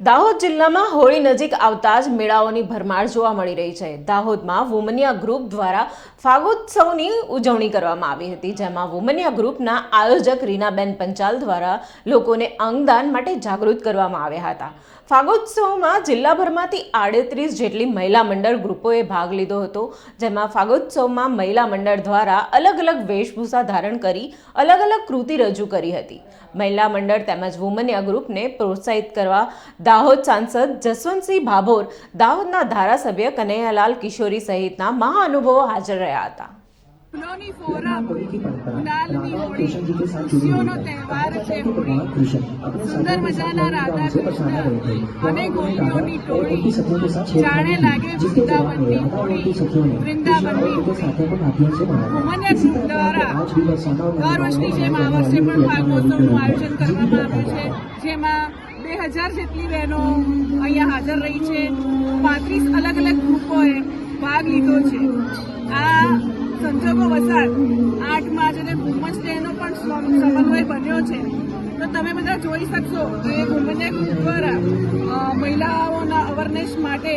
દાહોદ જિલ્લામાં હોળી નજીક આવતા જ મેળાઓની ભરમાર જોવા મળી રહી છે। દાહોદમાં વુમનિયા ગ્રુપ દ્વારા ફાગોત્સવની ઉજવણી કરવામાં આવી હતી, જેમાં વુમનિયા ગ્રુપના આયોજક રીનાબેન પંચાલ દ્વારા લોકોને અંગદાન માટે જાગૃત કરવામાં આવ્યા હતા। ફાગોત્સવમાં જિલ્લાભરમાંથી 38 જેટલી મહિલા મંડળ ગ્રુપોએ ભાગ લીધો હતો, જેમાં ફાગોત્સવમાં મહિલા મંડળ દ્વારા અલગ અલગ વેશભૂષા ધારણ કરી અલગ અલગ કૃતિ રજૂ કરી હતી। મહિલા મંડળ તેમજ વુમનિયા ગ્રુપને પ્રોત્સાહિત કરવા દાહોદ સાંસદ જસવંતસિંહ ભાભોર, દાહોદના ધારાસભ્ય કનૈયાલાલ કિશોરી સહિતના મહાનુભાવો હાજર રહ્યા હતા। ફૂલોની ફોરમ, ગુલાલની હોળી, ખુશીઓનો તહેવાર છે હોળી। સુંદર મજાના રાધા કૃષ્ણ અને ગોપીઓની ટોળી, જાણે લાગે વૃંદાવનની હોળી, વૃંદાવનની હોળી। વુમનિયા ગ્રુપ દ્વારા દર વર્ષની જેમ આ વર્ષે પણ ફાગોત્સવનું આયોજન કરવામાં આવ્યું છે, જેમાં 2000 જેટલી બહેનો અહીંયા હાજર રહી છે। 35 અલગ અલગ ગ્રુપોએ ભાગ લીધો છે। આ સંજોગો વસાત 8 માર્ચ અને વુમન્સ ડેનો પણ સમન્વય બન્યો છે, તો તમે બધા જોઈ શકશો કે વુમનિયા ગ્રુપ દ્વારા મહિલાઓના અવેરનેસ માટે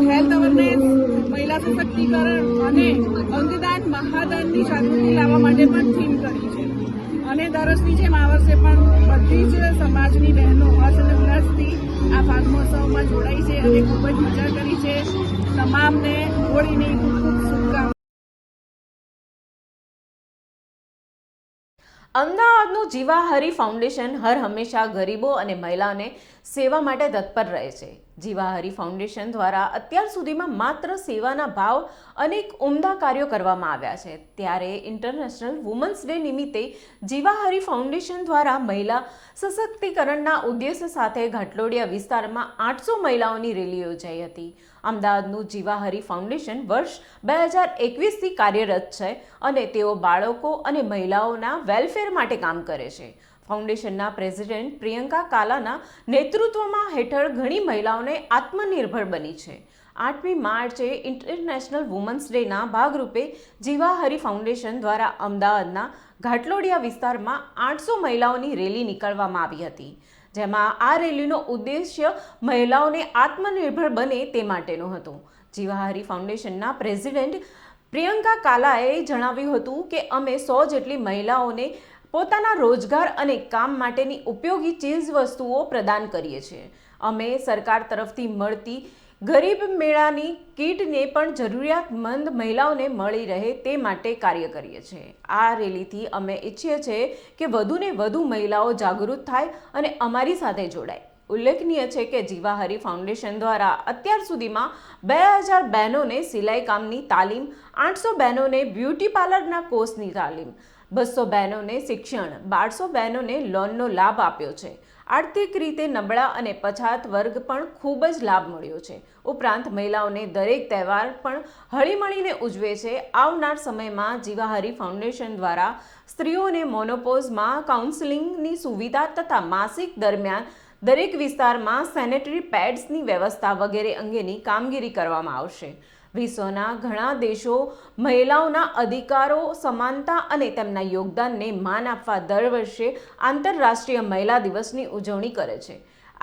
હેલ્થ અવેરનેસ, મહિલા સશક્તિકરણ અને અંગદાન મહાદાનની જાગૃતિ લાવવા માટે પણ થીમ કરી છે। અને દર વર્ષની જેમ આ વર્ષે પણ બધી જ સમાજની બહેનો હર્ષ અને ઉલ્લાસથી આ ફાગ મહોત્સવમાં જોડાઈ છે અને ખૂબ જ મજા કરી છે। તમામને હોળીની ખૂબ ખૂબ શુભકામનાઓ। અમદાવાદનું જીવાહરી ફાઉન્ડેશન હર હંમેશા ગરીબો અને મહિલાઓને સેવા માટે તત્પર રહે છે। જીવાહરી ફાઉન્ડેશન દ્વારા અત્યાર સુધીમાં માત્ર સેવાના ભાવ અનેક ઉમદા કાર્યો કરવામાં આવ્યા છે, ત્યારે ઇન્ટરનેશનલ વુમન્સ ડે નિમિત્તે જીવાહરી ફાઉન્ડેશન દ્વારા મહિલા સશક્તિકરણના ઉદ્દેશ્ય સાથે ઘાટલોડિયા વિસ્તારમાં 800 મહિલાઓની રેલી યોજાઈ હતી। અમદાવાદનું જીવાહરી ફાઉન્ડેશન વર્ષ 2021થી કાર્યરત છે અને તેઓ બાળકો અને મહિલાઓના વેલફેર માટે કામ કરે છે। ફાઉન્ડેશનના પ્રેસિડેન્ટ પ્રિયંકા કાલાના નેતૃત્વમાં હેઠળ ઘણી મહિલાઓને આત્મનિર્ભર બની છે। 8મી માર્ચે ઇન્ટરનેશનલ વુમન્સ ડેના ભાગરૂપે જીવાહરી ફાઉન્ડેશન દ્વારા અમદાવાદના ઘાટલોડિયા વિસ્તારમાં 800 મહિલાઓની રેલી નીકળવામાં આવી હતી, જેમાં આ રેલીનો ઉદ્દેશ્ય મહિલાઓને આત્મનિર્ભર બને તે માટેનો હતો। જીવાહરી ફાઉન્ડેશનના પ્રેસિડેન્ટ પ્રિયંકા કાલાએ જણાવ્યું હતું કે અમે 100 જેટલી મહિલાઓને પોતાના રોજગાર અને કામ માટેની ઉપયોગી ચીજ વસ્તુઓ પ્રદાન કરીએ છીએ। અમે સરકાર તરફથી મળતી ગરીબ મેળાની કીટને પણ જરૂરિયાતમંદ મહિલાઓને મળી રહે તે માટે કાર્ય કરીએ છીએ। આ રેલીથી અમે ઈચ્છીએ છીએ કે વધુને વધુ મહિલાઓ જાગૃત થાય અને અમારી સાથે જોડાય। ઉલ્લેખનીય છે કે જીવાહરી ફાઉન્ડેશન દ્વારા અત્યાર સુધીમાં 2000 બહેનોને સિલાઈ કામની તાલીમ, 800 બહેનોને બ્યુટી પાર્લરના કોર્સની તાલીમ, 200 બહેનોને શિક્ષણ, 1200 બહેનોને લોનનો લાભ આપ્યો છે। આર્થિક રીતે નબળા અને પછાત વર્ગ પણ ખૂબ જ લાભ મળ્યો છે। ઉપરાંત મહિલાઓને દરેક તહેવાર પણ હળીમળીને ઉજવે છે। આવનાર સમયમાં જીવાહરી ફાઉન્ડેશન દ્વારા સ્ત્રીઓને મોનોપોઝમાં કાઉન્સેલિંગની સુવિધા તથા માસિક દરમિયાન દરેક વિસ્તારમાં સેનેટરી પેડ્સની વ્યવસ્થા વગેરે અંગેની કામગીરી કરવામાં આવશે। વિશ્વના ઘણા દેશો મહિલાઓના અધિકારો, સમાનતા અને તેમના યોગદાનને માન આપવા દર વર્ષે આંતરરાષ્ટ્રીય મહિલા દિવસની ઉજવણી કરે છે।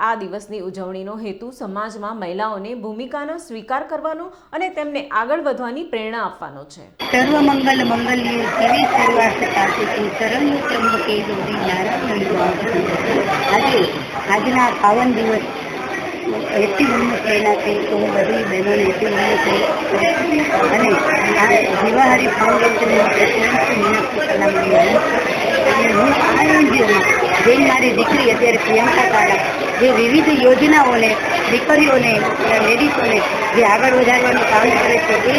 આ દિવસની ઉજવણીનો હેતુ સમાજમાં મહિલાઓની ભૂમિકાનો સ્વીકાર કરવાનો અને તેમને આગળ વધવાની પ્રેરણા આપવાનો છે। સર્વમંગલ મંગલ્ય શિવે સર્વાર્થ સાધિકે શરણ્ય ત્રંબકે ગૌરી નારાયણ। આજના પાવન દિવસ એથી વુમન્સ ડેના છે, તો હું બધી બહેનોને એથી વુમન્સ અને આ જીવાહરી ફાઉન્ડેશનની પ્રેસિડેન્ટ મીનાક્ષી કલામણી અને હું આ એનજીઓમાં જે મારી દીકરી અત્યારે પ્રિયંકા કાલા જે વિવિધ યોજનાઓને દીકરીઓને, લેડીઝોને જે આગળ વધારવાનું કામ કરે છે, એ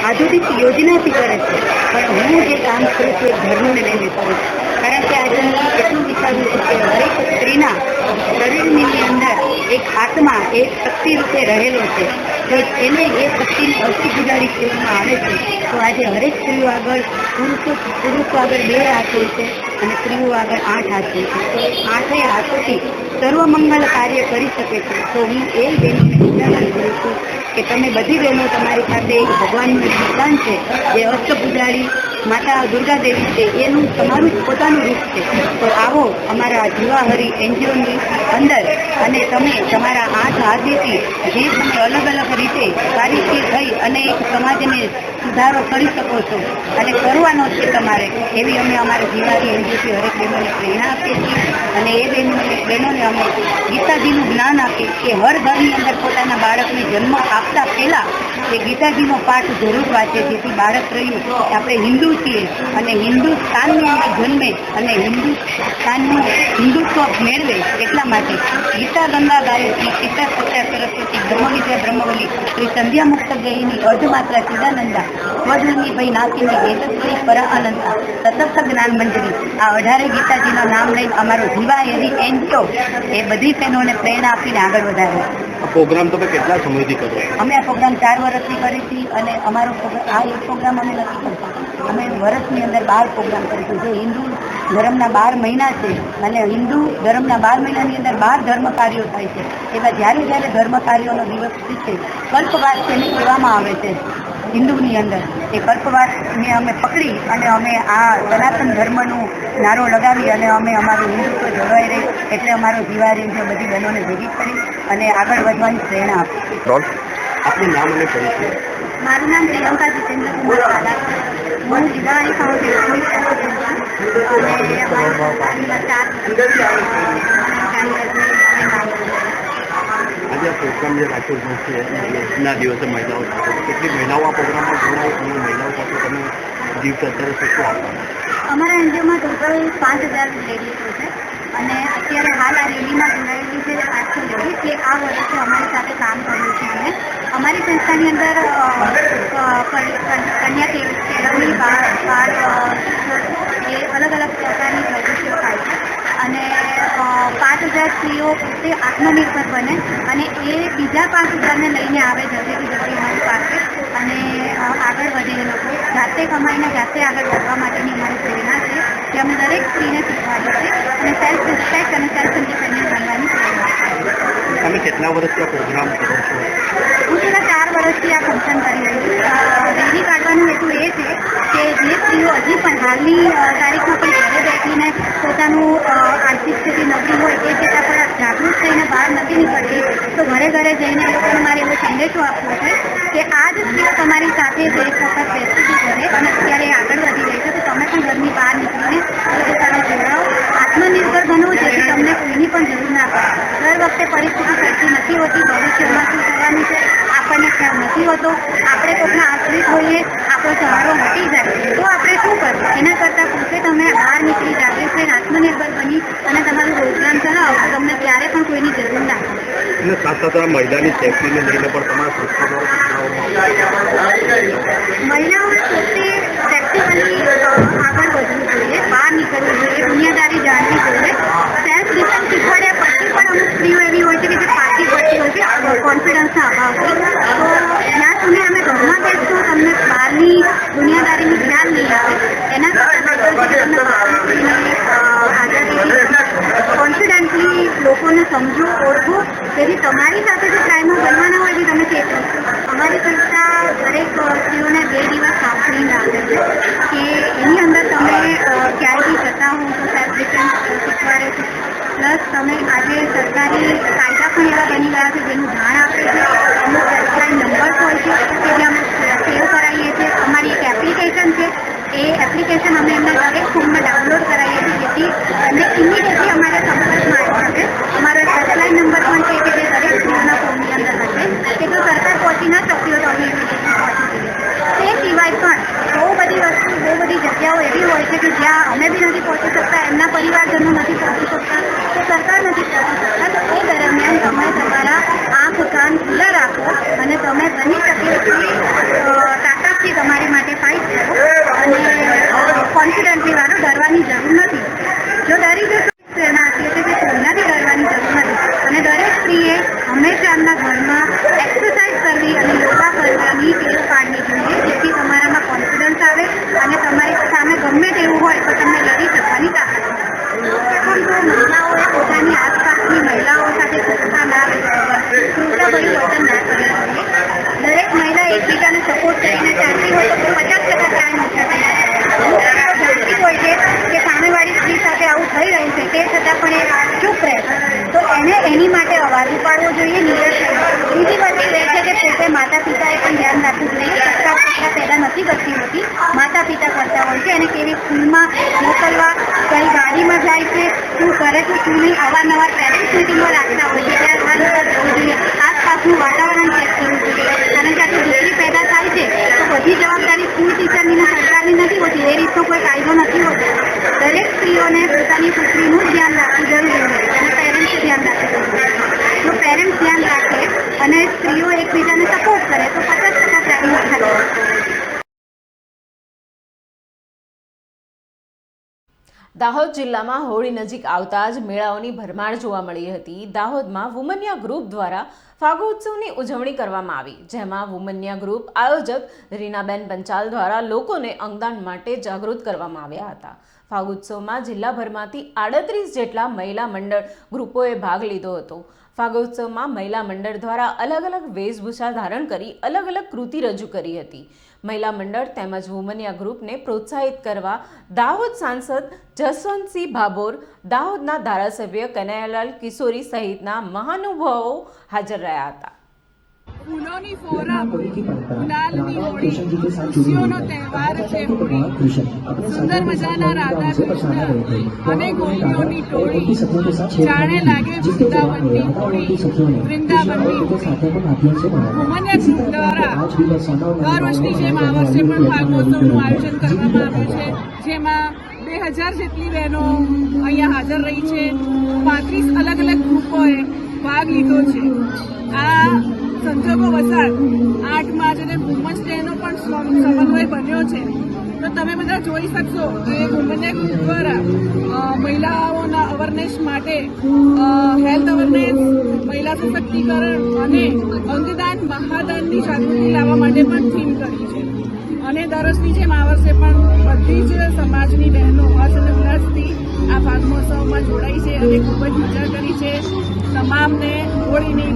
આધુનિક યોજનાથી કરે છે, પણ હું જે કામ કરું છું એ ઘરનું લઈને કરું છું। કારણ કે આજે હું એટલું વિચારું છું કે હરેક સ્ત્રીના શરીરની અંદર એક આત્મા, એક શક્તિ રૂપે રહેલો છે, તો એને એ શક્તિને અસ્તુ ગુજારી કહેવામાં આવે છે। તો આજે હરેક સ્ત્રીઓ આગળ પુરુષો આગળ 2 હાથ હોય છે અને સ્ત્રીઓ આગળ 8 હાથ હોય છે, તો 8 હાથોથી સર્વમંગલ કાર્ય કરી શકે છે। તો હું એ બહેનોને વિચારણ કરું છું કે તમે બધી બહેનો તમારી પાસે એક ભગવાનનું એક દુકાન છે, જે અષ્ટપૂજારી માતા દુર્ગા દેવી છે એનું તમારું જ પોતાનું રૂપ છે. તો આવો અમારા જીવાહરી એનજીઓની અંદર અને તમે તમારા હાથેથી જે તમે અલગ અલગ રીતે કાર્યશીલ થઈ અને એક સમાજને સુધારો કરી શકો છો અને કરવાનો છે તમારે, એવી અમે અમારા જીવાહરી એનજીઓથી હરેક બહેનોને પ્રેરણા આપીએ છીએ. અને એ બહેનોને અમે ગીતાજીનું જ્ઞાન આપીએ કે હર ઘરની અંદર પોતાના બાળકને જન્મ આપતા પહેલાં એ ગીતાજીનો પાઠ જરૂર વાંચે, જેથી બાળક રહ્યું આપણે હિન્દુ છીએ અને હિન્દુસ્તાનની અંદર જન્મે અને હિન્દુસ્તાનનું હિન્દુત્વ મેળવે. એટલા માટે ગીતા ગંગા ગાયત્રી પિતા સત્યા સરસ્વતી બ્રહ્મવિદ્યા બ્રહ્મવલી શ્રી સંધ્યા મુક્ત ગેહીની અર્ધમાત્રા ચિદાનંદા સ્વધની ભાઈ નાથીની વેદસ્વરી પર અનંતા સતત જ્ઞાન મંજરી, આ 18 ગીતાજીનું નામ લઈને અમારો જીવાહરી એનજીઓ એ બધી બહેનોને પ્રેરણા આપીને આગળ વધારે. પ્રોગ્રામ તમે કેટલા સમયથી કરો? અમે આ પ્રોગ્રામ 4 વર્ષથી કરી હતી અને અમારો આ એક પ્રોગ્રામ અમે નથી કરતા. અમે વર્ષની અંદર 12 પ્રોગ્રામ કરીશું. જે હિન્દુ ધર્મના 12 મહિના છે અને હિન્દુ ધર્મના 12 મહિનાની અંદર 12 ધર્મ કાર્યો થાય છે. એવા જ્યારે ધર્મ કાર્યોનો દિવસ છે કલ્પવાસ તેને કહેવામાં આવે છે હિન્દુની અંદર. એ કલ્પવાસને અમે પકડી અને અમે આ સનાતન ધર્મનું નારો લગાવી અને અમે અમારું હિન્દુત્વ જળવાઈ રહી એટલે અમારો જીવાહરી એનજીઓ બધી બહેનોને ભેગી કરી અને આગળ વધવાની પ્રેરણા આપી. આપનું નામ અને પરિચય? મારું નામ પ્રિયંકા જીતેન્દ્રકુમાર ઝાલા છે. હું જીવાહરી ફાઉન્ડેશનની પ્રેસિડેન્ટ છું અને અમારી આજે આ પ્રોગ્રામ જે રાખ્યો છે ના દિવસે મહિલાઓ સાથે કેટલી મહિલાઓ આ પ્રોગ્રામમાં જોડાય અને મહિલાઓ સાથે તમે જીવ અત્યારે શું આપવાના? અમારા એનજીઓમાં ટોટલ 5000 લેડીઝો છે અને અત્યારે હાલ આ રેલીમાં જોડાયેલી છે 800 લેડીઝ જે આ વર્ષે અમારી સાથે કામ કર્યું છે. અને અમારી સંસ્થાની અંદર કન્યા કેળવણી બાળ એ અલગ અલગ પ્રકારની પ્રવૃત્તિઓ થાય છે અને 5000 સ્ત્રીઓ પોતે આત્મનિર્ભર બને અને એ બીજા 5000ને લઈને આવે જલ્દીથી જલ્દી અમારી પાસે અને આગળ વધે. એ લોકો જાતે કમાઈને જાતે આગળ વધવા માટેની અમારી પ્રેરણા છે જે અમે દરેક સ્ત્રીને શીખવાડીએ છીએ અને સેલ્ફ રિસ્પેક્ટ અને સેલ્ફ ઇન્ડિપેન્ડન્ટ બનવાની પ્રેરણા છે. તમે કેટલા વર્ષથી આ પ્રોગ્રામ કરો છો? હું છેલ્લા 4 વર્ષથી આ ફંક્શન કરી રહી છું. રેલી કાઢવાનો હેતુ એ છે કે જે સ્ત્રીઓ હજી પણ હાલની તારીખમાં પણ ઘરે બેઠીને પોતાનું આર્થિક સ્થિતિ નબળી હોય તે છતાં પણ જાગૃત થઈને બહાર નથી નીકળતી, તો ઘરે ઘરે જઈને એ લોકોને મારે એવો સંદેશો આપવો છે કે આ જ સ્ત્રીઓ તમારી સાથે જે એક વખત બેસતી હતી ઘરે અને અત્યારે આગળ વધી રહી છે, તો તમે પણ ઘરની બહાર નીકળીને પોતાનો જોડાઓ, આત્મનિર્ભર બનો, જેથી તમને કોઈની પણ જરૂર ના પડે. દર વખતે પરિસ્થિતિ સરખી નથી હોતી, ભવિષ્યમાં શું થવાનું છે આપણને ખ્યાલ નથી હોતો, આપણે કોઈના આશ્રિત હોઈએ, આપણો સહારો હટી જાય તો આપણે શું કરવું? એના કરતાં પોતે તમે બહાર નીકળી જાગૃત થઈને આત્મનિર્ભર બની અને તમારું રોજગાર ચલાવો તો તમને ક્યારે પણ કોઈની જરૂર ના પડે. અને સાથે સાથે મહિલાની સેફટીને લઈને પણ તમારા સંસ્થા દ્વારા મહિલાઓએ પોતે પ્રેક્ટિકલી આગળ વધવું જોઈએ, બહાર નીકળવું જોઈએ, દુનિયાદારી જાણવી જોઈએ. સેલ્ફ ડિફેન્સ શીખવાડ્યા પછી પણ અમુક સ્ત્રીઓ એવી હોય છે કે જે પાછી પડતી હોય છે કોન્ફિડન્સના અભાવથી. તો જ્યાં સુધી અમે ઘરમાં બેસશું તમને બહારની દુનિયાદારીનું જ્ઞાન નહીં આવે. એના કરતાં તમને આઝાદીથી કોન્ફિડન્ટલી લોકોને સમજો, ઓળખો, જેથી તમારી સાથે જે ક્રાઇમો બનવાના હોય એ તમે ચેતો. અમારી સંસ્થા દરેક સ્ત્રીઓને 2 દિવસ કાઉન્સેલિંગ આપે છે કે એની અંદર તમે ક્યાંય બી જતા હો તો સેલ્ફ ડિફેન્સ શીખવાડે છે. પ્લસ તમે આજે સરકારી કાયદા પણ એવા બની ગયા છે જેનું જાણ આપે છે. અમુક હેલ્પલાઇન નંબર્સ હોય છે કે જે અમે સેવ કરાવીએ છીએ. અમારી એક એપ્લિકેશન છે, એ એપ્લિકેશન અમે એમના દરેક ફોનમાં ડાઉનલોડ કરાવીએ છીએ જેથી એમને ઇમિડિયેટલી અમારા સંપર્કમાં આવી શકે. અમારો એક હેલ્પલાઇન નંબર પણ છે કે જે દરેક સ્ત્રીઓના ફોનની અંદર હશે કે જો સરકાર પહોંચી ના શકતી હોય તો અમે ઇમિડિયેટલી પહોંચી જઈએ. તે સિવાય પણ બહુ બધી જગ્યાઓ એવી હોય છે કે જ્યાં અમે બી નથી પહોંચી શકતા, એમના પરિવારજનો નથી પહોંચી શકતા, તો સરકાર નથી પહોંચી શકતા. તો એ દરમિયાન તમે તમારા આંખ કાન ખુલ્લા રાખો અને તમે બની શકે એટલી તાકાતથી તમારી માટે ફાઇટ કરો અને કોન્ફિડન્ટલી વાળો ડરવાની જરૂર નથી. જો ડરી જશો પ્રેરણા આપીએ છીએ કે કોઈનાથી ડરવાની જરૂર નથી. અને દરેક સ્ત્રીએ હંમેશા એમના ઘરમાં એક્સરસાઇઝ કરવી અને યોગા કરવાની ટેવ પાડવી જોઈએ, જેથી તમારામાં કોન્ફિડન્સ આવે અને તમારી સામે ગમે તેવું હોય તો તમને લડી શકવાની તાકાત મળે. પણ જો મહિલાઓએ પોતાની આસપાસની મહિલાઓ સાથે ક્રૂરતા ના ક્રૂરતાભર્યું વર્તન ના કરવું જોઈએ. દરેક મહિલા એકબીજાને સપોર્ટ કરીને ચાલતી હોય તો 50% ક્રાઇમ ઓછા થઈ જાય. તે છતાં પણ એ ચૂપ રહે છે. તો એને એની માટે અવાજ ઉપાડવો જોઈએ. બીજી વસ્તુ એ છે કે પોતે માતા પિતાએ પણ ધ્યાન રાખવું જોઈએ. સરકાર પૈસા પેદા નથી કરતી હોતી, માતા પિતા કરતા હોય છે. એને કેવી સ્કૂલમાં મોકલવા, કઈ ગાડીમાં જાય છે, શું કરે છે, શું નહીં, અવારનવાર પેરેન્ટ્સ મિટિંગો રાખતા હોય છે. ત્યાં અવારનવાર જવું જોઈએ, આસપાસનું વાતાવરણ ચેક કરવું જોઈએ. કારણ કે આટલી દીકરી પેદા થાય છે તો બધી જવાબદારી સ્કૂલ ટીચરની ને સરકારની નથી હોતી. એ રીતનો કોઈ કાયદો નથી હોતો. દરેક સ્ત્રીઓને પોતાની પુત્રીનું ધ્યાન રાખવું જરૂરી હોય છે અને પેરેન્ટ્સે ધ્યાન રાખવું જોઈએ. જો પેરેન્ટ્સ ધ્યાન રાખે અને સ્ત્રીઓ એકબીજાને સપોર્ટ કરે તો 50% પ્લાનિંગ થાય. દાહોદ જિલ્લામાં હોળી નજીક આવતા જ મેળાઓની ભરમાર જોવા મળી હતી. દાહોદમાં વુમન્યા ગ્રુપ દ્વારા ફાગોત્સવની ઉજવણી કરવામાં આવી, જેમાં વુમન્યા ગ્રુપ આયોજક રીનાબેન પંચાલ દ્વારા લોકોને અંગદાન માટે જાગૃત કરવામાં આવ્યા હતા. ફાગોત્સવમાં જિલ્લાભરમાંથી 38 જેટલા મહિલા મંડળ ગ્રુપોએ ભાગ લીધો હતો. ફાગોત્સવમાં મહિલા મંડળ દ્વારા અલગ અલગ વેશભૂષા ધારણ કરી અલગ અલગ કૃતિ રજૂ કરી હતી. મહિલા મંડળ તેમજ વુમન્યા ગ્રુપને પ્રોત્સાહિત કરવા દાહોદ સાંસદ જસવંતસિંહ ભાભોર, દાહોદના ધારાસભ્ય કનૈયાલાલ કિશોરી સહિતના મહાનુભાવો હાજર રહ્યા હતા. ફૂલોની ફોરમ, ગુલાલની હોળી, ખુશીઓનો તહેવાર છે હોળી. સુંદર મજાના રાધા કૃષ્ણ અને ગોપીઓની ટોળી, જાણે લાગે વૃંદાવનની હોળી, વૃંદાવનની હોળી. વુમન્યા ગ્રુપ દ્વારા દર વર્ષની જેમ આ વર્ષે પણ ફાગોત્સવનું આયોજન કરવામાં આવ્યું છે, જેમાં 2000 જેટલી બહેનો અહીંયા હાજર રહી છે. 35 અલગ અલગ ગ્રુપોએ ભાગ લીધો છે. આ સંજોગો વસાત 8 માર્ચ અને વુમન્સ ડેનો પણ સમન્વય બન્યો છે. તો તમે બધા જોઈ શકશો કે વુમન્યા ગ્રુપ દ્વારા મહિલાઓના અવેરનેસ માટે હેલ્થ અવેરનેસ, મહિલા સશક્તિકરણ અને અંગદાન મહાદાનની જાગૃતિ લાવવા માટે પણ થીમ કરી છે. અને દર વર્ષની જેમ આ વર્ષે પણ બધી જ સમાજની બહેનો હર્ષ અને ઉલ્લાસથી આ ફાગમહોત્સવમાં જોડાઈ છે અને ખૂબ જ મજા કરી છે. તમામને હોળીની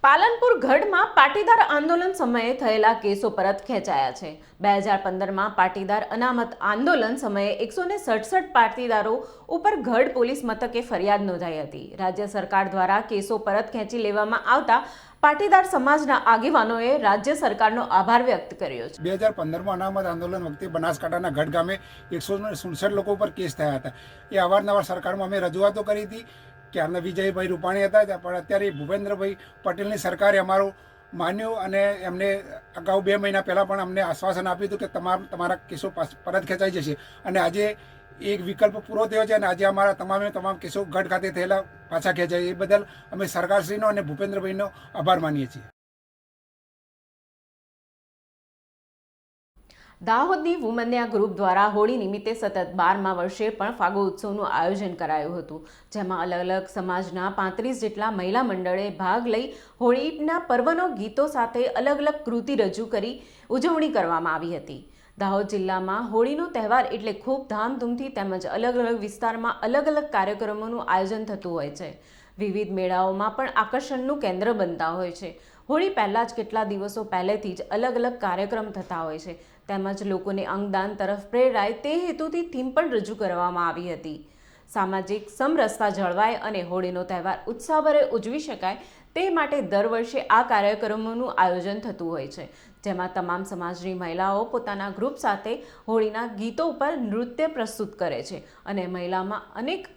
પાલનપુર ગઢમાં પાટીદાર આંદોલન સમયે થયેલા કેસો પરત ખેંચાયા છે. 2015માં પાટીદાર અનામત આંદોલન સમયે 167 પાટીદારો ઉપર ગઢ પોલીસ મથકે ફરિયાદ નોંધાઈ હતી. રાજ્ય સરકાર દ્વારા કેસો પરત ખેંચી લેવામાં આવતા પાટીદાર સમાજના આગેવાનોએ રાજ્ય સરકારનો આભાર વ્યક્ત કર્યો છે. 2015માં અનામત આંદોલન વખતે બનાસકાંઠાના ગઢ ગામે 167 લોકો પર કેસ થયા હતા. એ અવારનવાર સરકારમાં અમે રજૂઆતો કરી હતી. ત્યારના વિજયભાઈ રૂપાણી હતા, પણ અત્યારે ભૂપેન્દ્રભાઈ પટેલની સરકારે અમારું માન્યું અને એમને અગાઉ 2 મહિના પહેલાં પણ અમને આશ્વાસન આપ્યું હતું કે તમારા કેસો પરત ખેંચાઈ જશે. અને આજે એક વિકલ્પ પૂરો થયો છે અને આજે અમારા તમામ કેસો ગઢ ખાતે થયેલા પાછા ખેંચાય. એ બદલ અમે સરકારશ્રીનો અને ભૂપેન્દ્રભાઈનો આભાર માનીએ છીએ. દાહોદની વુમન્યા ગ્રુપ દ્વારા હોળી નિમિત્તે સતત 12મા વર્ષે પણ ફાગોત્સવનું આયોજન કરાયું હતું, જેમાં અલગ અલગ સમાજના 35 જેટલા મહિલા મંડળે ભાગ લઈ હોળીના પર્વનો ગીતો સાથે અલગ અલગ કૃતિ રજૂ કરી ઉજવણી કરવામાં આવી હતી. દાહોદ જિલ્લામાં હોળીનો તહેવાર એટલે ખૂબ ધામધૂમથી તેમજ અલગ અલગ વિસ્તારમાં અલગ અલગ કાર્યક્રમોનું આયોજન થતું હોય છે. વિવિધ મેળાઓમાં પણ આકર્ષણનું કેન્દ્ર બનતા હોય છે. હોળી પહેલાં જ કેટલા દિવસો પહેલેથી જ અલગ અલગ કાર્યક્રમ થતા હોય છે. તેમજ લોકોને અંગદાન તરફ પ્રેરાય તે હેતુથી થીમ પણ રજૂ કરવામાં આવી હતી. સામાજિક સમરસતા જળવાય અને હોળીનો તહેવાર ઉત્સાહભરે ઉજવી શકાય તે માટે દર વર્ષે આ કાર્યક્રમોનું આયોજન થતું હોય છે, જેમાં તમામ સમાજની મહિલાઓ પોતાના ગ્રુપ સાથે હોળીના ગીતો ઉપર નૃત્ય પ્રસ્તુત કરે છે અને મહિલામાં અનેક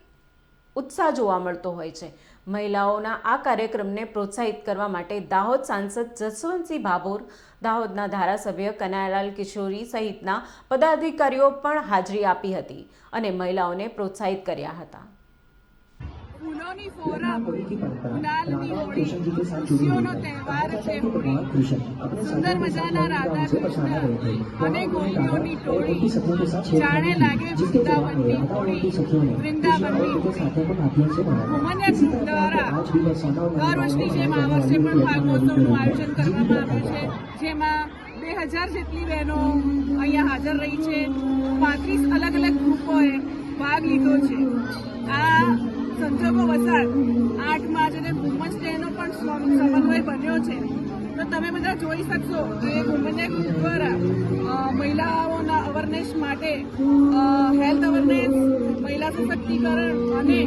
ઉત્સાહ જોવા મળતો હોય છે. મહિલાઓના આ કાર્યક્રમને પ્રોત્સાહિત કરવા માટે દાહોદ સાંસદ જસવંતસિંહ ભાભોર, દાહોદના ધારાસભ્ય કનૈયાલાલ કિશોરી સહિતના પદાધિકારીઓ પણ હાજરી આપી હતી અને મહિલાઓને પ્રોત્સાહિત કર્યા હતા. ફૂલોની ફોરમ, ગુલાલની હોળી, ખુશીઓનો તહેવાર છે હોળી. સુંદર મજાના રાધા કૃષ્ણ અને ગોપીઓની ટોળી, જાણે લાગે વૃંદાવનની હોળી, વૃંદાવનની હોળી. વુમન્યા ગ્રુપ દ્વારા દર વર્ષની જેમ આ વર્ષે પણ ફાગોત્સવનું આયોજન કરવામાં આવ્યું છે, જેમાં 2000 જેટલી બહેનો અહીંયા હાજર રહી છે. 35 અલગ અલગ ગ્રુપોએ ભાગ લીધો છે. આ સંજોગો વસાત 8 માર્ચ અને વુમન્સ ડેનો પણ સમન્વય બન્યો છે. તો તમે બધા જોઈ શકશો કે વુમન એક્ટ દ્વારા મહિલાઓના અવેરનેસ માટે હેલ્થ અવેરનેસ, મહિલા સશક્તિકરણ અને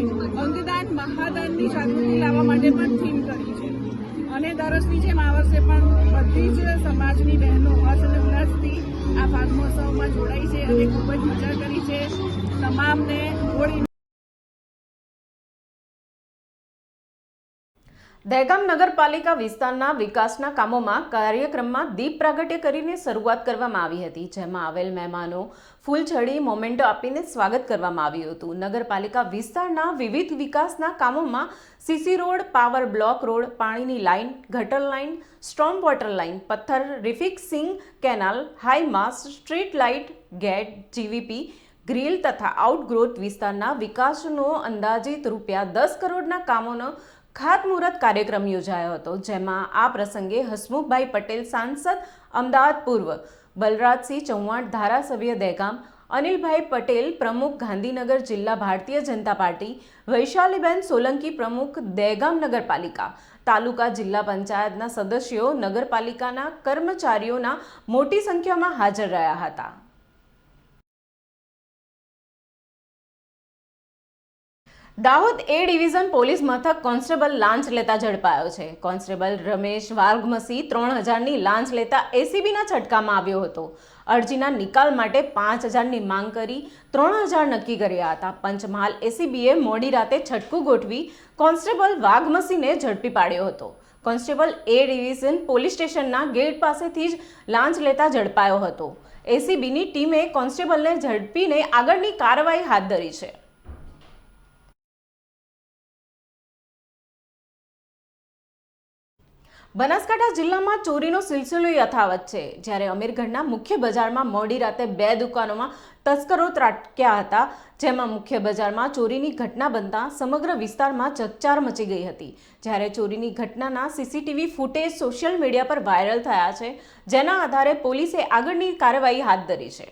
અંગદાન મહાદાનની જાગૃતિ લાવવા માટે પણ થીમ કરી છે. અને દર વર્ષની જેમ આ વર્ષે પણ બધી જ સમાજની બહેનો હર્ષ અને ઉલ્લાસથી આ ફાગ મહોત્સવમાં જોડાઈ છે અને ખૂબ જ મજા કરી છે. તમામને હોળી દહેગામ નગરપાલિકા વિસ્તારના વિકાસના કામોમાં કાર્યક્રમમાં દીપ પ્રાગટ્ય કરીને શરૂઆત કરવામાં આવી હતી, જેમાં આવેલ મહેમાનો ફૂલછડી મોમેન્ટો આપીને સ્વાગત કરવામાં આવ્યું હતું. નગરપાલિકા વિસ્તારના વિવિધ વિકાસના કામોમાં CC road, power block road, પાણીની લાઇન, ગટર લાઇન, સ્ટ્રોમ વોટર લાઇન, પથ્થર રિફિક્સિંગ કેનાલ, હાઈ માસ્ટ, સ્ટ્રીટ લાઇટ, ગેટ, જીવીપી, ગ્રીલ તથા આઉટગ્રોથ વિસ્તારના વિકાસનો અંદાજિત ₹10 કરોડના કામોનો ખાતમુહૂર્ત કાર્યક્રમ યોજાયો હતો, જેમાં આ પ્રસંગે હસમુખભાઈ પટેલ સાંસદ અમદાવાદ પૂર્વ, બલરાજસિંહ ચૌહાણ ધારાસભ્ય દહેગામ, અનિલભાઈ પટેલ પ્રમુખ ગાંધીનગર જિલ્લા ભારતીય જનતા પાર્ટી, વૈશાલીબેન સોલંકી પ્રમુખ દહેગામ નગરપાલિકા, તાલુકા જિલ્લા પંચાયતના સદસ્યો, નગરપાલિકાના કર્મચારીઓના મોટી સંખ્યામાં હાજર રહ્યા હતા. દાહોદ એ ડિવિઝન પોલીસ મથક કોન્સ્ટેબલ લાંચ લેતા ઝડપાયો છે. કોન્સ્ટેબલ રમેશ વાઘમસી 3000ની લાંચ લેતા એસીબીના છટકામાં આવ્યો હતો. અરજીના નિકાલ માટે 5000ની માંગ કરી 3000 નક્કી કર્યા હતા. પંચમહાલ એસીબીએ મોડી રાતે છટકું ગોઠવી કોન્સ્ટેબલ વાઘમસીને ઝડપી પાડ્યો હતો. કોન્સ્ટેબલ એ ડિવિઝન પોલીસ સ્ટેશનના ગેટ પાસેથી જ લાંચ લેતા ઝડપાયો હતો. એસીબીની ટીમે કોન્સ્ટેબલને ઝડપીને આગળની કાર્યવાહી હાથ ધરી છે. બનાસકાંઠા જિલ્લામાં ચોરીનો સિલસિલો યથાવત છે, જ્યારે અમીરગઢના મુખ્ય બજારમાં મોડી રાતે 2 દુકાનોમાં તસ્કરો ત્રાટક્યા હતા, જેમાં મુખ્ય બજારમાં ચોરીની ઘટના બનતા સમગ્ર વિસ્તારમાં ચકચાર મચી ગઈ હતી. જ્યારે ચોરીની ઘટનાના સીસીટીવી ફૂટેજ સોશિયલ મીડિયા પર વાયરલ થયા છે, જેના આધારે પોલીસે આગળની કાર્યવાહી હાથ ધરી છે.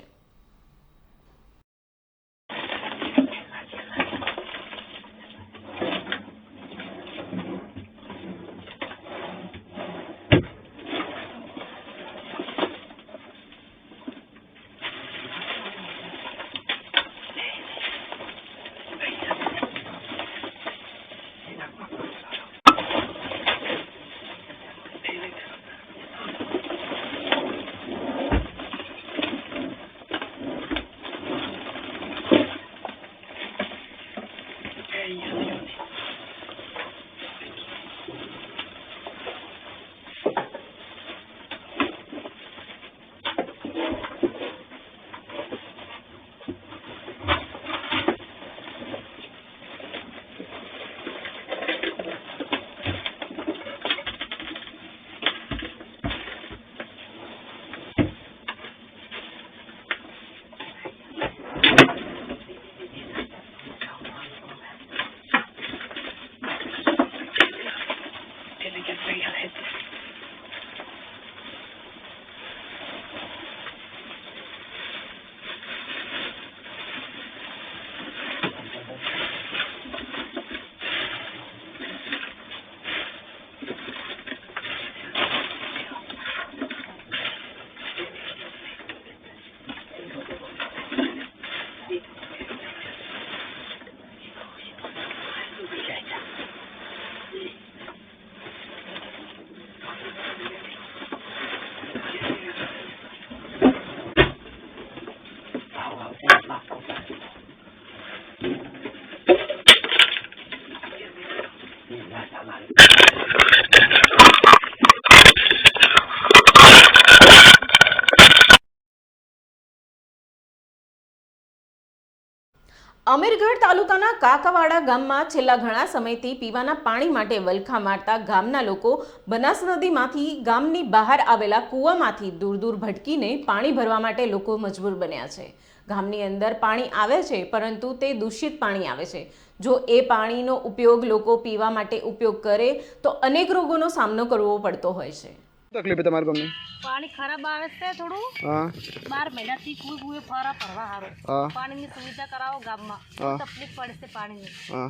અમીરગઢ તાલુકાના કાકાવાડા ગામમાં છેલ્લા ઘણા સમયથી પીવાના પાણી માટે વલખા મારતા ગામના લોકો બનાસ નદીમાંથી ગામની બહાર આવેલા કૂવામાંથી દૂર દૂર ભટકીને પાણી ભરવા માટે લોકો મજબૂર બન્યા છે. ગામની અંદર પાણી આવે છે, પરંતુ તે દૂષિત પાણી આવે છે. જો એ પાણીનો ઉપયોગ લોકો પીવા માટે ઉપયોગ કરે તો અનેક રોગોનો સામનો કરવો પડતો હોય છે. તકલીફ તમારા ગામની પાણી ખરાબ આવે છે થોડું. હા 12 મહિનાથી કોઈ કોઈ ફરવા હારો હા પાણીની સુવિધા કરાવો ગામમાં. હા. તકલીફ પડે છે પાણીની. હા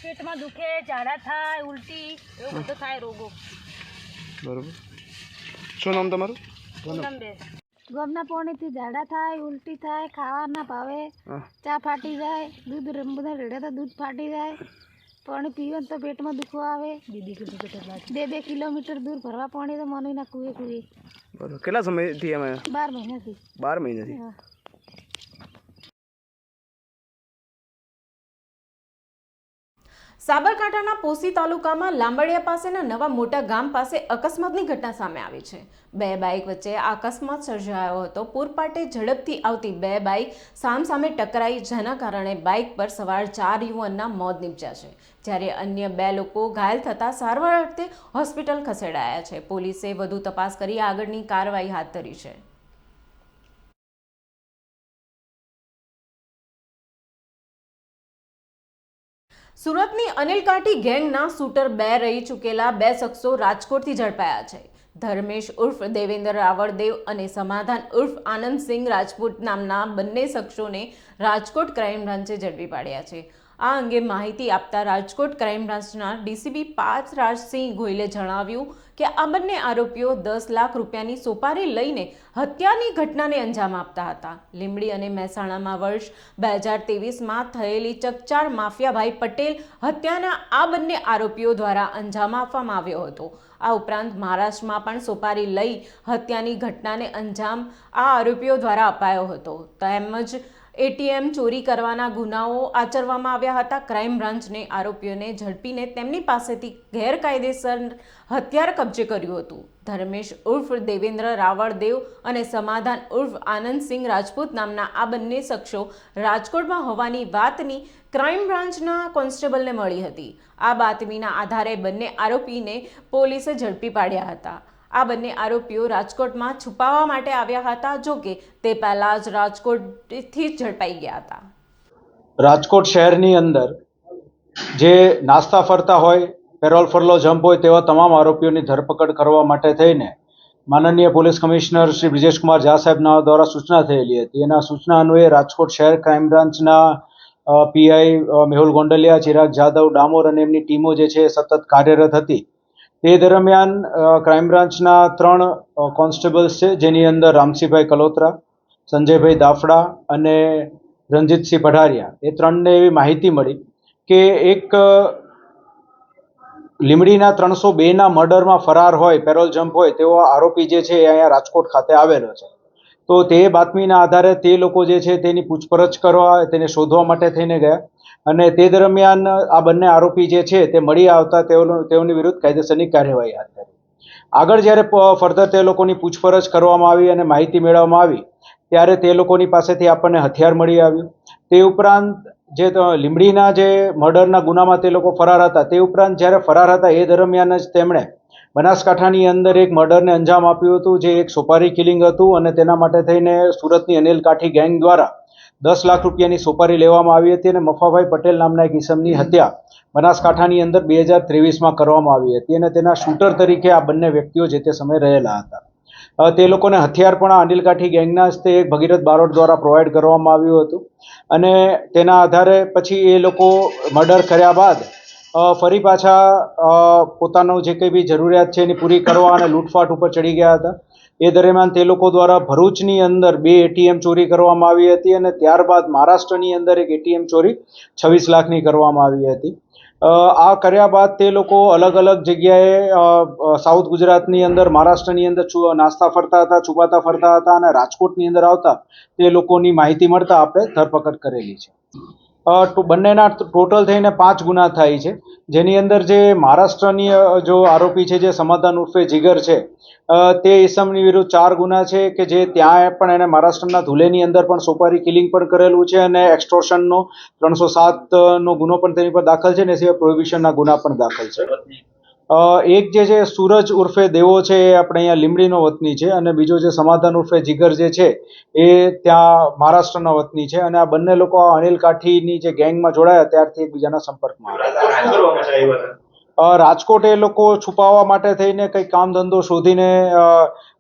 પેટમાં દુખે, ઝાડા થાય, ઉલટી એવું બધું થાય રોગો. બરોબર. શું નામ તમારું? પૂનમબેન. ગમના પાણીથી ઝાડા થાય, ઉલટી થાય, ખાવા ના ભાવે, હા. ચા ફાટી જાય, દૂધ બધા રેડે તો દૂધ ફાટી જાય, પાણી પીવે તો પેટમાં દુખો આવે. 2 કિલોમીટર દૂર ભરવા પાણી તો મનુઈ ના કુએ કુએ. બરોબર. કેટલા સમયથી અમે? 12 મહિનાથી. 12 મહિનાથી. હા. સાબરકાંઠાના પોસી તાલુકામાં લાંબડિયા પાસેના નવા મોટા ગામ પાસે અકસ્માતની ઘટના સામે આવી છે. 2 બાઇક વચ્ચે આ અકસ્માત સર્જાયો હતો. પૂરપાટે ઝડપથી આવતી 2 બાઇક સામસામે ટકરાઈ, જેના કારણે બાઇક પર સવાર 4 યુવાનના મોત નીપજ્યા છે, જ્યારે અન્ય 2 લોકો ઘાયલ થતા સારવાર અર્થે હોસ્પિટલ ખસેડાયા છે. પોલીસે વધુ તપાસ કરી આગળની કાર્યવાહી હાથ ધરી છે. સુરતની અનિલ કાઠી ગેંગના શૂટર 2 રહી ચૂકેલા 2 શખ્સો રાજકોટથી ઝડપાયા છે. ધર્મેશ ઉર્ફ દેવેન્દ્ર રાવળદેવ અને સમાધાન ઉર્ફ આનંદસિંહ રાજપૂત નામના બંને શખ્સોને રાજકોટ ક્રાઇમ બ્રાન્ચે ઝડપી પાડ્યા છે. આ અંગે માહિતી આપતા રાજકોટ ક્રાઇમ બ્રાન્ચના ડીસીપી પાર્થરાજસિંહ ગોયલે જણાવ્યું કે આ બંને આરોપીઓ 10 લાખ રૂપિયાની સોપારી લઈને હત્યાની ઘટનાને અંજામ આપતા હતા. લીંબડી અને મહેસાણામાં વર્ષ 2023માં થયેલી ચકચાર માફિયાભાઈ પટેલ હત્યાના આ બંને આરોપીઓ દ્વારા અંજામ આપવામાં આવ્યો હતો. આ ઉપરાંત મહારાષ્ટ્રમાં પણ સોપારી લઈ હત્યાની ઘટનાને અંજામ આ આરોપીઓ દ્વારા અપાયો હતો. તેમજ એટીએમ ચોરી કરવાના ગુનાઓ આચરવામાં આવ્યા હતા. ક્રાઇમ બ્રાન્ચને આરોપીઓને ઝડપીને તેમની પાસેથી ગેરકાયદેસર હથિયાર કબજે કર્યું હતું. ધર્મેશ ઉર્ફ દેવેન્દ્ર રાવળદેવ અને સમાધાન ઉર્ફ આનંદસિંહ રાજપૂત નામના આ બંને શખ્સો રાજકોટમાં હોવાની વાતની ક્રાઇમ બ્રાન્ચના કોન્સ્ટેબલને મળી હતી. આ બાતમીના આધારે બંને આરોપીને પોલીસે ઝડપી પાડ્યા હતા. આ બંને આરોપીઓ રાજકોટમાં છુપાવવા માટે આવ્યા હતા, જો કે તે પહેલા જ રાજકોટથી ઝડપાઈ ગયા હતા. રાજકોટ શહેરની અંદર જે નાસ્તા ફરતા હોય, પેરોલ ફરલો જમ્પ હોય તેવા તમામ આરોપીઓની ધરપકડ કરવા માટે થઈને માનનીય પોલીસ કમિશનર શ્રી બ્રિજેશકુમાર ઝા સાહેબના દ્વારા સૂચના થયેલી હતી. એના સૂચના અન્વયે રાજકોટ શહેર ક્રાઇમ બ્રાન્ચના પીઆઈ મેહુલ ગોંડલિયા, ચિરાગ જાદવ, ડામોર અને એમની ટીમો જે છે સતત કાર્યરત હતી. તે દરમિયાન ક્રાઇમ બ્રાન્ચના 3 કોન્સ્ટેબલ્સ છે, જેની અંદર રામસિંહભાઈ કલોત્રા, સંજયભાઈ દાફડા અને રણજીતસિંહ પઢારિયા, એ 3ને એવી માહિતી મળી કે એક લીંબડીના 302ના મર્ડરમાં ફરાર હોય, પેરોલ જમ્પ હોય તેવો આરોપી જે છે એ અહીંયા રાજકોટ ખાતે આવેલો છે. તો તે બાતમીના આધારે તે લોકો જે છે તેની પૂછપરછ કરવા, તેને શોધવા માટે થઈને ગયા અને તે દરમિયાન આ બંને આરોપી જે છે તે મળી આવતા તેઓની વિરુદ્ધ કાયદેસરની કાર્યવાહી હાથ ધરી. આગળ જ્યારે ફર્ધર તે લોકોની પૂછપરછ કરવામાં આવી અને માહિતી મેળવવામાં આવી ત્યારે તે લોકોની પાસેથી આપણને હથિયાર મળી આવ્યું. તે ઉપરાંત જે લીંબડીના જે મર્ડરના ગુનામાં તે લોકો ફરાર હતા, તે ઉપરાંત જ્યારે ફરાર હતા એ દરમિયાન જ તેમણે બનાસકાંઠાની અંદર એક મર્ડરને અંજામ આપ્યું હતું, જે એક સોપારી કિલિંગ હતું અને તેના માટે થઈને સુરતની અનિલ કાઠી ગેંગ દ્વારા 10 લાખ રૂપિયાની સોપારી લેવામાં આવી હતી અને મફાભાઈ પટેલ નામના એક ઈસમની હત્યા બનાસકાંઠાની અંદર 2023માં કરવામાં આવી હતી અને તેના શૂટર તરીકે આ બંને વ્યક્તિઓ જે તે સમયે રહેલા હતા. તે લોકોને હથિયાર પણ આ અનિલ કાઠી ગેંગના જ તે એક ભગીરથ બારોટ દ્વારા પ્રોવાઈડ કરવામાં આવ્યું હતું અને તેના આધારે પછી એ લોકો મર્ડર કર્યા બાદ ફરી પાછા પોતાનું જે કંઈ બી જરૂરિયાત છે એની પૂરી કરવા અને લૂંટફાટ ઉપર ચડી ગયા હતા. એ દરમિયાન તે લોકો દ્વારા ભરૂચની અંદર 2 એટીએમ ચોરી કરવામાં આવી હતી અને ત્યારબાદ મહારાષ્ટ્રની અંદર એક એટીએમ ચોરી 26 લાખની કરવામાં આવી હતી. આ કર્યા બાદ તે લોકો અલગ અલગ જગ્યાએ સાઉથ ગુજરાતની અંદર, મહારાષ્ટ્રની અંદર નાસ્તા ફરતા હતા, છુપાતા ફરતા હતા અને રાજકોટની અંદર આવતા તે લોકોની માહિતી મળતા આપણે ધરપકડ કરેલી છે. બંનેના ટોટલ થઈને 5 ગુના થાય છે, જેની અંદર જે મહારાષ્ટ્રની જો આરોપી છે જે સમાધાન ઉર્ફે જીગર છે તે ઈસમની વિરુદ્ધ 4 ગુના છે કે જે ત્યાં પણ એને મહારાષ્ટ્રના ધુલેની અંદર પણ સોપારી કિલિંગ પણ કરેલું છે અને એક્સટોર્શનનો 307નો ગુનો પણ તેની પર દાખલ છે ને સિવાય પ્રોહિબિશનના ગુના પણ દાખલ છે. એક જે છે સૂરજ ઉર્ફે દેવો છે એ આપણે અહીંયા લીંબડીનો વતની છે અને બીજો જે સમાધાન ઉર્ફે જીગર જે છે એ ત્યાં મહારાષ્ટ્રના વતની છે અને આ બંને લોકો અનિલ કાઠીની જે ગેંગમાં જોડાયા ત્યારથી એકબીજાના સંપર્કમાં આવ્યા. રાજકોટ એ લોકો છુપાવવા માટે થઈને કંઈક કામ ધંધો શોધીને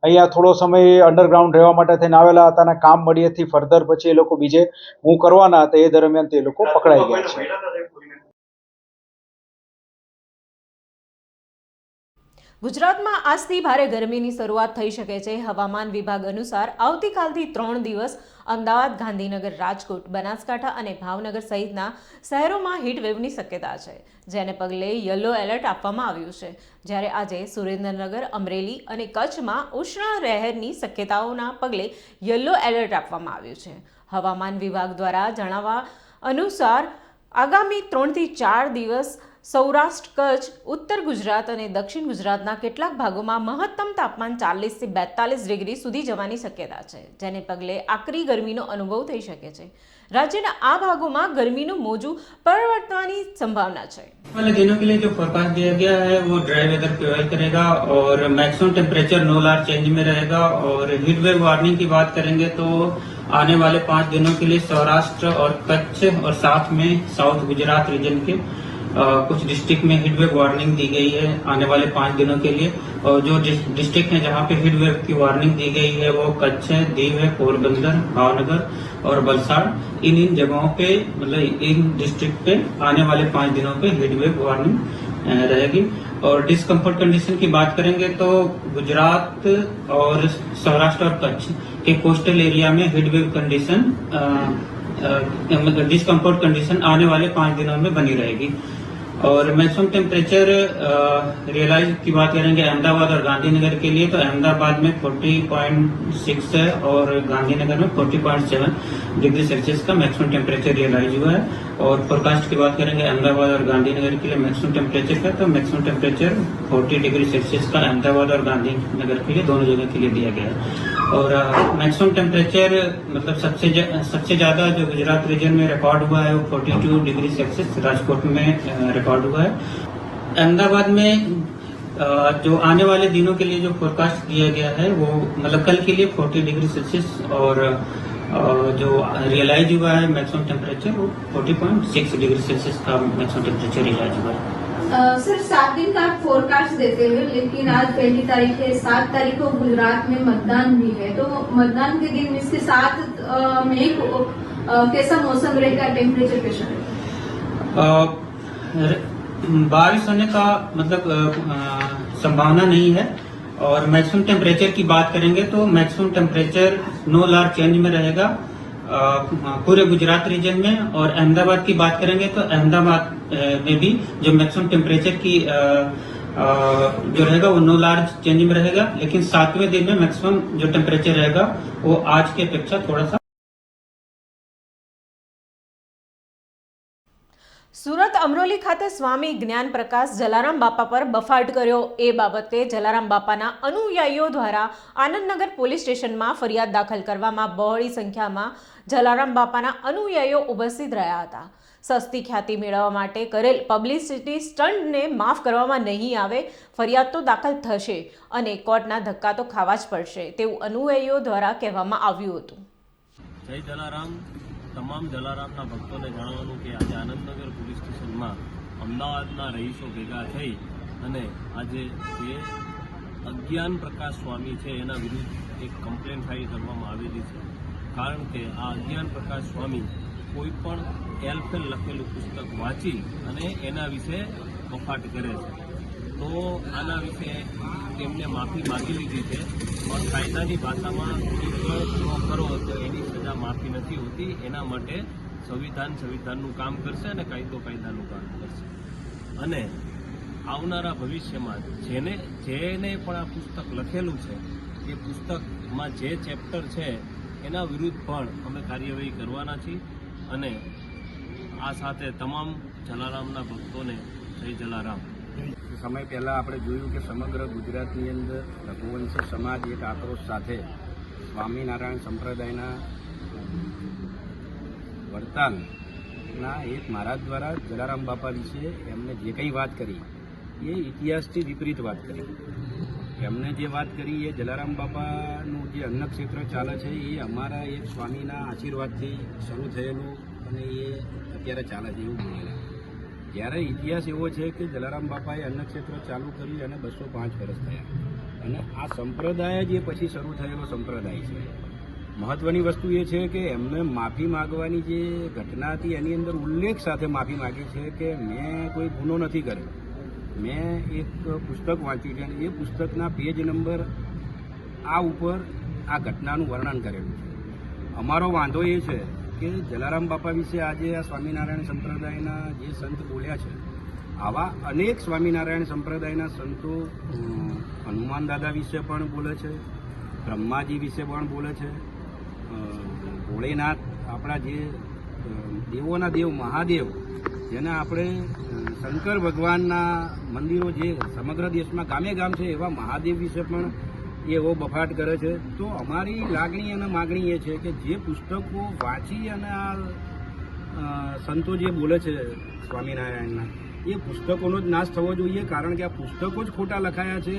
અહીંયા થોડો સમય અંડરગ્રાઉન્ડ રહેવા માટે થઈને આવેલા હતા અને કામ મળીએથી ફર્ધર પછી એ લોકો બીજે મૂવ કરવાના હતા. એ દરમિયાન તે લોકો પકડાઈ ગયા છે. ગુજરાતમાં આજથી ભારે ગરમીની શરૂઆત થઈ શકે છે. હવામાન વિભાગ અનુસાર આવતીકાલથી 3 દિવસ અમદાવાદ, ગાંધીનગર, રાજકોટ, બનાસકાંઠા અને ભાવનગર સહિતના શહેરોમાં હીટવેવની શક્યતા છે, જેને પગલે યલો એલર્ટ આપવામાં આવ્યું છે. જ્યારે આજે સુરેન્દ્રનગર, અમરેલી અને કચ્છમાં ઉષ્ણ લહેરની શક્યતાઓના પગલે યલો એલર્ટ આપવામાં આવ્યું છે. હવામાન વિભાગ દ્વારા જણાવ્યા અનુસાર આગામી 3 થી 4 દિવસ સૌરાષ્ટ્ર, કચ્છ, ઉત્તર ગુજરાત અને દક્ષિણ ગુજરાતના કેટલાક ભાગોમાં મહત્તમ તાપમાન 40 થી 42 ડિગ્રી સુધી જવાની શક્યતા છે, જેને પગલે આકરી ગરમીનો અનુભવ થઈ શકે છે. રાજ્યના આ ભાગોમાં ગરમીનું મોજું પરવડવાની સંભાવના છે. वाले दिनों के लिए जो फोरकास्ट दिया गया है वो ड्राई वेदर प्रिवेल करेगा और maximum temperature no large change में रहेगा. और हीट वेव वार्निंग की बात करेंगे तो आने वाले 5 दिनों के लिए सौराष्ट्र और कच्छ और साथ में साउथ गुजरात रीजन के कुछ डिस्ट्रिक्ट में हीट वेव वार्निंग दी गई है आने वाले 5 दिनों के लिए. और जो डिस्ट्रिक्ट है जहाँ पे हीट वेव की वार्निंग दी गई है वो कच्छ है, दीव है, पोरबंदर, भावनगर और वलसाड़. इन जगहों पे मतलब इन डिस्ट्रिक्ट पे आने वाले 5 दिनों पे हीट वेव वार्निंग रहेगी. और डिस्कम्फर्ट कंडीशन की बात करेंगे तो गुजरात और सौराष्ट्र और कच्छ के कोस्टल एरिया में heat wave condition discomfort condition आने वाले 5 दिनों में बनी रहेगी. और मैक्सिमम टेम्परेचर रियलाइज की बात करेंगे अहमदाबाद और गांधीनगर के लिए तो अहमदाबाद में 40.6 है और गांधीनगर में 40.7 डिग्री सेल्सियस का मैक्सिमम टेम्परेचर रियलाइज हुआ है. और फोरकास्ट की बात करेंगे अहमदाबाद और गांधीनगर के लिए मैक्सिमम टेम्परेचर का तो मैक्सिमम टेम्परेचर 40 डिग्री सेल्सियस का अहमदाबाद और गांधीनगर के लिए दोनों जगह के लिए दिया गया है. और मैक्सिमम टेम्परेचर मतलब सबसे ज्यादा जो गुजरात रीजन में रिकॉर्ड हुआ है वो 42 डिग्री सेल्सियस राजकोट में रिकॉर्ड हुआ है. अहमदाबाद में जो आने वाले दिनों के लिए जो फोरकास्ट दिया गया है वो मतलब कल के लिए 40 डिग्री सेल्सियस और जो रियलाइज हुआ है मैक्सिमम टेम्परेचर वो 40.6 डिग्री सेल्सियस का मैक्सिमम टेम्परेचर रियलाइज हुआ है. सर 7 दिन का आप फोरकास्ट देते हुए लेकिन आज 1 तारीख है, 7 तारीख को गुजरात में मतदान भी है, तो मतदान के दिन इसके साथ में कैसा मौसम रहेगा, टेम्परेचर कैसा रहेगा? बारिश होने का मतलब संभावना नहीं है. और मैक्सिमम टेम्परेचर की बात करेंगे तो maximum temperature no large change में रहेगा पूरे गुजरात रीजन में. और अहमदाबाद की बात करेंगे तो अहमदाबाद में भी जो मैक्सिमम टेम्परेचर की जो रहेगा वो नो लार्ज चेंज में रहेगा. लेकिन 7वें दिन में मैक्सिमम जो टेम्परेचर रहेगा वो आज की अपेक्षा थोड़ा सा. સુરત અમરોલી ખાતે સ્વામી જ્ઞાન પ્રકાશ જલારામ બાપા પર બફાટ કર્યો એ બાબતે જલારામ બાપાના અનુયાયીઓ દ્વારા આનંદનગર પોલીસ સ્ટેશનમાં ફરિયાદ દાખલ કરવામાં બહોળી સંખ્યામાં જલારામ બાપાના અનુયાયીઓ ઉપસ્થિત રહ્યા હતા. સસ્તી ખ્યાતિ મેળવવા માટે કરેલ પબ્લિસિટી સ્ટન્ટને માફ કરવામાં નહીં આવે, ફરિયાદ તો દાખલ થશે અને કોર્ટના ધક્કા તો ખાવા જ પડશે તેવું અનુયાયીઓ દ્વારા કહેવામાં આવ્યું હતું. જય જલારામ. તમામ જલારામના ભક્તોને જણાવવાનું કે આજે આનંદનગર પોલીસ સ્ટેશનમાં અમદાવાદના રહીશો ભેગા થઈ અને આજે જે અજ્ઞાન પ્રકાશ સ્વામી છે એના વિરુદ્ધ એક કમ્પ્લેન ફાઇલ કરવામાં આવેલી છે. કારણ કે આ અજ્ઞાન પ્રકાશ સ્વામી કોઈ પણ એલફેલ લખેલું પુસ્તક વાંચી અને એના વિશે બફાટ કરે છે. તો આના વિશે તેમને માફી માગી લીધી છે. પણ કાયદાની ભાષામાં કરો તો એની સજા માફી નથી હોતી. એના માટે સંવિધાનનું કામ કરશે અને કાયદાનું કામ કરશે. અને આવનારા ભવિષ્યમાં જેને પણ આ પુસ્તક લખેલું છે એ પુસ્તકમાં જે ચેપ્ટર છે એના વિરુદ્ધ પણ અમે કાર્યવાહી કરવાના છીએ. અને આ સાથે તમામ જલારામના ભક્તોને જય જલારામ. સમય પહેલાં આપણે જોયું કે સમગ્ર ગુજરાતની અંદર રઘુવંશી સમાજ એક આક્રોશ સાથે સ્વામિનારાયણ સંપ્રદાયના વડતાલના એક મહારાજ દ્વારા જલારામ બાપા વિશે એમને જે કંઈ વાત કરી એ ઇતિહાસથી વિપરીત વાત કરી. એમને જે વાત કરી એ જલારામ બાપાનું જે અન્નક્ષેત્ર ચાલે છે એ અમારા એક સ્વામીના આશીર્વાદથી શરૂ થયેલું અને એ અત્યારે ચાલે છે એવું બોલેલા. જ્યારે ઇતિહાસ એવો છે કે જલારામ બાપાએ અન્નક્ષેત્ર ચાલુ કર્યું અને 205 વર્ષ થયા અને આ સંપ્રદાય જ એ પછી શરૂ થયેલો સંપ્રદાય છે. મહત્વની વસ્તુ એ છે કે એમને માફી માગવાની જે ઘટના હતી એની અંદર ઉલ્લેખ સાથે માફી માગી છે કે મેં કોઈ ગુનો નથી કર્યો, મેં એક પુસ્તક વાંચ્યું છે અને એ પુસ્તકના પેજ નંબર આ ઉપર આ ઘટનાનું વર્ણન કરેલું છે. અમારો વાંધો એ છે કે જલારામ બાપા વિશે આજે આ સ્વામિનારાયણ સંપ્રદાયના જે સંત બોલ્યા છે, આવા અનેક સ્વામિનારાયણ સંપ્રદાયના સંતો હનુમાન દાદા વિશે પણ બોલે છે, બ્રહ્માજી વિશે પણ બોલે છે, ભોળેનાથ આપણા જે દેવોના દેવ મહાદેવ, જેને આપણે શંકર ભગવાનના મંદિરો જે સમગ્ર દેશમાં ગામે ગામ છે, એવા મહાદેવ વિશે પણ એવો બફાટ કરે છે. તો અમારી લાગણી અને માગણી એ છે કે જે પુસ્તકો વાંચી અને આ સંતો જે બોલે છે સ્વામિનારાયણના, એ પુસ્તકોનો જ નાશ થવો જોઈએ, કારણ કે આ પુસ્તકો જ ખોટા લખાયા છે.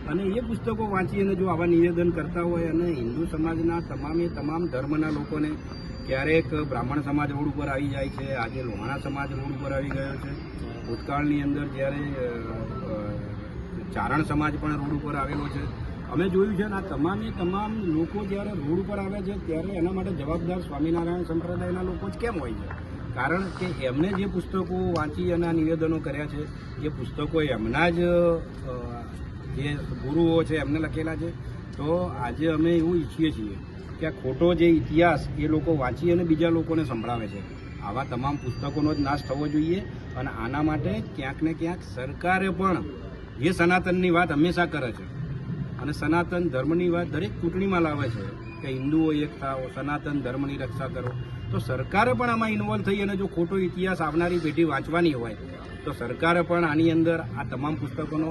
અને એ પુસ્તકો વાંચી અને જો આવા નિવેદન કરતા હોય અને હિન્દુ સમાજના તમામ ધર્મના લોકોને, ક્યારેક બ્રાહ્મણ સમાજ રોડ ઉપર આવી જાય છે, આજે લોહાણા સમાજ રોડ ઉપર આવી ગયો છે, ભૂતકાળની અંદર જ્યારે ચારણ સમાજ પણ રોડ ઉપર આવેલો છે. અમે જોયું છે ને આ તમામ લોકો જ્યારે રોડ ઉપર આવે છે ત્યારે એના માટે જવાબદાર સ્વામિનારાયણ સંપ્રદાયના લોકો જ કેમ હોય છે? કારણ કે એમને જે પુસ્તકો વાંચી અને આ નિવેદનો કર્યા છે, એ પુસ્તકો એમના જ જે ગુરુઓ છે એમને લખેલા છે. તો આજે અમે એવું ઈચ્છીએ છીએ કે આ ખોટો જે ઇતિહાસ એ લોકો વાંચી અને બીજા લોકોને સંભળાવે છે, આવા તમામ પુસ્તકોનો જ નાશ થવો જોઈએ. અને આના માટે ક્યાંક ને ક્યાંક સરકારે પણ જે સનાતનની વાત હંમેશા કરે છે અને સનાતન ધર્મની વાત દરેક ચૂંટણીમાં લાવે છે કે હિન્દુઓ એક થાઓ, સનાતન ધર્મની રક્ષા કરો, તો સરકારે પણ આમાં ઇન્વોલ્વ થઈ અને જો ખોટો ઇતિહાસ આવનારી પેઢી વાંચવાની હોય તો સરકારે પણ આની અંદર આ તમામ પુસ્તકોનો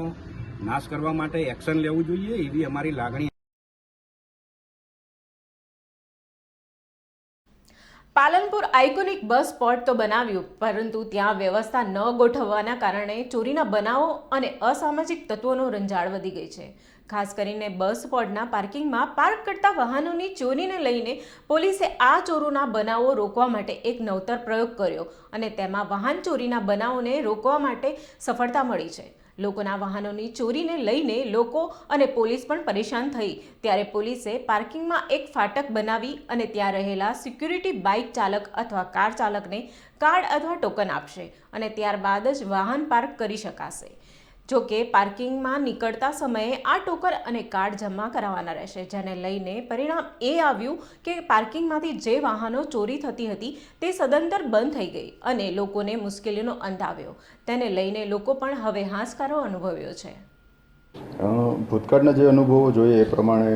નાશ કરવા માટે એક્શન લેવું જોઈએ, એવી અમારી લાગણી. પાલનપુર આઇકોનિક બસ સ્પોટ તો બનાવ્યું, પરંતુ ત્યાં વ્યવસ્થા ન ગોઠવવાના કારણે ચોરીના બનાવો અને અસામાજિક તત્વોનો રંજાડ વધી ગઈ છે. ખાસ કરીને બસ સ્પોટના પાર્કિંગમાં પાર્ક કરતા વાહનોની ચોરીને લઈને પોલીસે આ ચોરોના બનાવો રોકવા માટે એક નવતર પ્રયોગ કર્યો અને તેમાં વાહન ચોરીના બનાવોને રોકવા માટે સફળતા મળી છે. લોકોના વાહનોની ચોરીને લઈને લોકો અને પોલીસ પણ પરેશાન થઈ, ત્યારે પોલીસે પાર્કિંગમાં એક ફાટક બનાવી અને ત્યાં રહેલા સિક્યુરિટી બાઇક ચાલક અથવા કાર ચાલકને કાર્ડ અથવા ટોકન આપશે અને ત્યારબાદ જ વાહન પાર્ક કરી શકાશે. જો કે પાર્કિંગમાં નીકળતા સમયે આ ટોકન અને કાર્ડ જમા કરાવવાના રહેશે, જેને લઈને પરિણામ એ આવ્યું કે પાર્કિંગમાંથી જે વાહનો ચોરી થતી હતી તે સદંતર બંધ થઈ ગઈ અને લોકોને મુશ્કેલીનો અંત આવ્યો. તેને લઈને લોકો પણ હવે હાશકારો અનુભવ્યો છે. ભૂતકાળના જે અનુભવો જોઈએ એ પ્રમાણે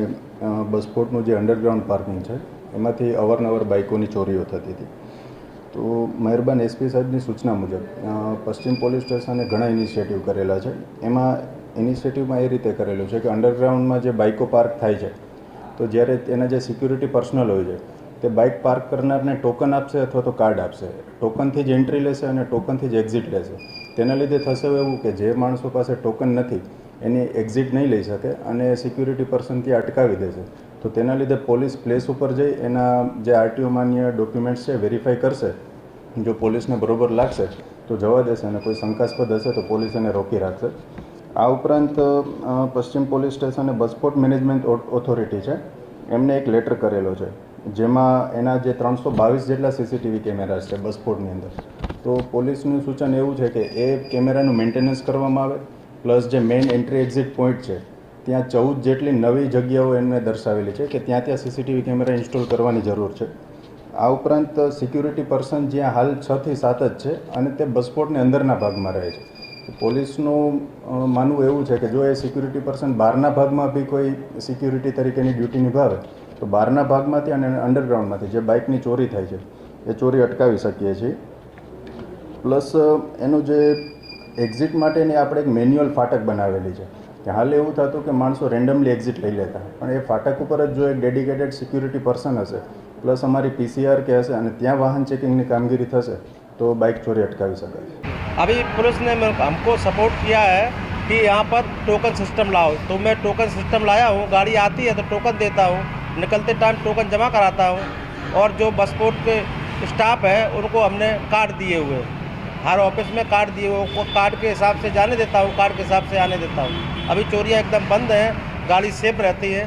બસ સ્પોટનું જે અંડરગ્રાઉન્ડ પાર્કિંગ છે એમાંથી અવારનવાર બાઇકોની ચોરીઓ થતી હતી. તો મહેરબાન એસપી સાહેબની સૂચના મુજબ પશ્ચિમ પોલીસ સ્ટેશને ઘણા ઇનિશિયેટિવ કરેલા છે. એમાં ઇનિશિયેટિવમાં એ રીતે કરેલું છે કે અંડરગ્રાઉન્ડમાં જે બાઇકો પાર્ક થાય છે તો જ્યારે એના જે સિક્યુરિટી પર્સનલ હોય છે તે બાઇક પાર્ક કરનારને ટોકન આપશે અથવા તો કાર્ડ આપશે. ટોકનથી જ એન્ટ્રી લેશે અને ટોકનથી જ એક્ઝિટ લેશે. તેના લીધે થશે એવું કે જે માણસો પાસે ટોકન નથી એની એક્ઝિટ નહીં લઈ શકે અને સિક્યુરિટી પર્સન ત્યાં અટકાવી દેશે. તો તેના લીધે પોલીસ પ્લેસ ઉપર જઈ એના જે આરટીઓ માન્ય ડોક્યુમેન્ટ્સ છે વેરીફાઈ કરશે. જો પોલીસને બરોબર લાગશે તો જવા દેશે અને કોઈ શંકાસ્પદ હશે તો પોલીસ એને રોકી રાખશે. આ ઉપરાંત પશ્ચિમ પોલીસ સ્ટેશને બસ સ્પોટ મેનેજમેન્ટ ઓથોરિટી છે એમને એક લેટર કરેલો છે, જેમાં એના જે 322 જેટલા સીસીટીવી કેમેરાસ છે બસ સ્પોટની અંદર. તો પોલીસનું સૂચન એવું છે કે એ કેમેરાનું મેન્ટેનન્સ કરવામાં આવે, પ્લસ જે મેઇન એન્ટ્રી એક્ઝિટ પોઈન્ટ છે ત્યાં 14 જેટલી નવી જગ્યાઓ એમને દર્શાવેલી છે કે ત્યાં સીસીટીવી કેમેરા ઇન્સ્ટોલ કરવાની જરૂર છે. આ ઉપરાંત સિક્યુરિટી પર્સન જ્યાં હાલ 6 થી 7 જ છે અને તે બસ સ્પોટની અંદરના ભાગમાં રહે છે. પોલીસનું માનવું એવું છે કે જો એ સિક્યુરિટી પર્સન બહારના ભાગમાં બી કોઈ સિક્યુરિટી તરીકેની ડ્યુટી નિભાવે તો બહારના ભાગમાંથી અને અંડરગ્રાઉન્ડમાંથી જે બાઇકની ચોરી થાય છે એ ચોરી અટકાવી શકીએ છીએ. પ્લસ એનું જે એક્ઝિટ માટેની આપણે એક મેન્યુઅલ ફાટક બનાવેલી છે કે હાલ એવું થતું કે માણસો રેન્ડમલી એક્ઝિટ લઈ લેતા, પણ એ ફાટક ઉપર જ જો એક ડેડિકેટેડ સિક્યુરિટી પર્સન હશે प्लस हमारी पीसीआर के हसे અને ત્યાં વાહન ચેકિંગની કામગીરી થશે તો બાઇક ચોરી અટકાવી શકાય. अभी पुलिस ने हमको सपोर्ट किया है कि यहाँ पर टोकन सिस्टम लाओ, तो मैं टोकन सिस्टम लाया हूँ. गाड़ी आती है तो टोकन देता हूँ, निकलते टाइम टोकन जमा कराता हूँ और जो बस स्पोर्ट के स्टाफ है उनको हमने कार्ड दिए हुए, हर ऑफिस में कार्ड दिए हुए, वो कार्ड के हिसाब से जाने देता हूँ, कार्ड के हिसाब से आने देता हूँ. अभी चोरियाँ एकदम बंद हैं, गाड़ी सेफ रहती है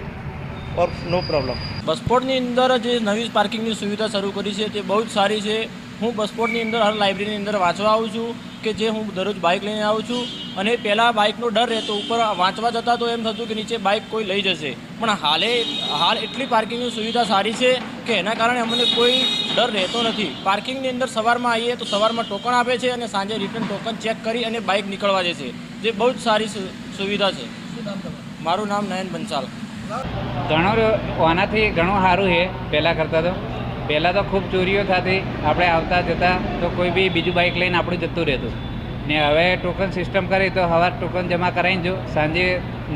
और नो प्रॉब्लम. બસ સ્પોટની અંદર જે નવી પાર્કિંગની સુવિધા શરૂ કરી છે તે બહુ જ સારી છે. હું બસપોર્ટની અંદર હર લાઇબ્રેરીની અંદર વાંચવા આવું છું કે જે હું દરરોજ બાઇક લઈને આવું છું. અને પહેલાં બાઇકનો ડર રહેતો, ઉપર વાંચવા જતા તો એમ થતું કે નીચે બાઇક કોઈ લઈ જશે, પણ હાલ એટલી પાર્કિંગની સુવિધા સારી છે કે એના કારણે અમને કોઈ ડર રહેતો નથી. પાર્કિંગની અંદર સવારમાં આવીએ તો સવારમાં ટોકન આપે છે અને સાંજે રિટર્ન ટોકન ચેક કરી અને બાઇક નીકળવા દે છે, જે બહુ જ સારી સુવિધા છે. મારું નામ નયન બંસાલ. આનાથી ઘણું સારું છે પહેલાં કરતાં. તો પહેલાં તો ખૂબ ચોરીઓ થતી, આપણે આવતા જતા તો કોઈ બી બીજું બાઇક લઈને આપણું જતું રહેતું, ને હવે ટોકન સિસ્ટમ કરી તો સવાર ટોકન જમા કરાવીને જો, સાંજે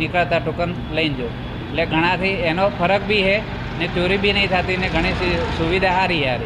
નીકળતા ટોકન લઈને જો, એટલે ઘણાથી એનો ફરક બી છે ને ચોરી બી નહીં થતી ને ઘણી સુવિધા સારી યાર.